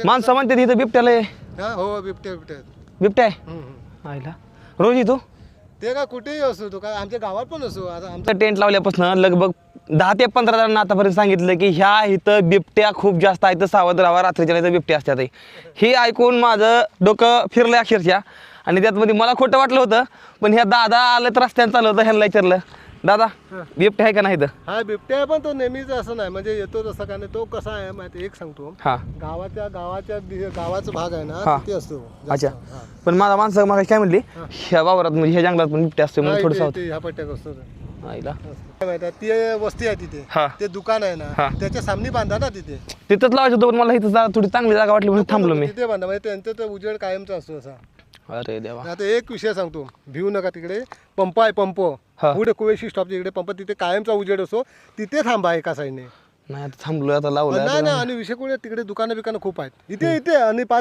माणसं म्हणते तिथं बिबट्याला आहे. हा हो बिबट्या बिबट्या बिबट्या आहे आईला रोज येतो. ते का कुठेही असो तो काय आमच्या गावात पण असो आता आमच्या टेंट लावल्यापासून लगभग 10 ते 15 जणांना आतापर्यंत सांगितलं की ह्या इथं बिबट्या खूप जास्त आहेत, सावध राहावा, रात्रीच्या इथं बिबट्या असतात. हे ऐकून माझं डोकं फिरलं अक्षरशः. आणि त्यातमध्ये मला खोटं वाटलं होतं, पण ह्या दादा आलं तर रस्त्यानं चाललं होतं, ह्यांना विचारलं दादा बिबट्या आहे का नाही इथं. हा बिबट्या पण तो नेहमीच असं नाही म्हणजे येतो तसं काय नाही. तो कसा आहे माहिती एक सांगतो हां गावाचा भाग आहे हा. ना तिथे असतो जास्त. अच्छा. हा. पण माझा माणसं मला काय म्हणली ह्या वावरात म्हणजे ह्या जंगलात पण बिबट्या असतो म्हणून थोडंसं इथे ह्या पट्ट्यात असतो तो. होतं आईला. काय माहिती आहे, ती वस्ती आहे तिथे हा. ते दुकान आहे हा. ना त्याच्या सामने बांधा ना तिथे तिथंच लावायचं होतं, पण मला इथं थोडी चांगली जागा वाटली म्हणून थांबलो मी. तिथे बांधा म्हणजे त्यांचं तर उजेड कायमचा असतो असा. अरे देवा. आता एक विषय सांगतो भिवू नका तिकडे पंप आहे पंप हा. पुढे कुवेशी स्टॉपच्या इकडे पंप तिथे कायमचा उजेड असतो तिथे थांबा एका साईडने. नाही आता थांबलोय आता लावलं नाही ना आणि विषय कुठे तिकडे दुकानं बिकानं खूप आहेत इथे आणि 5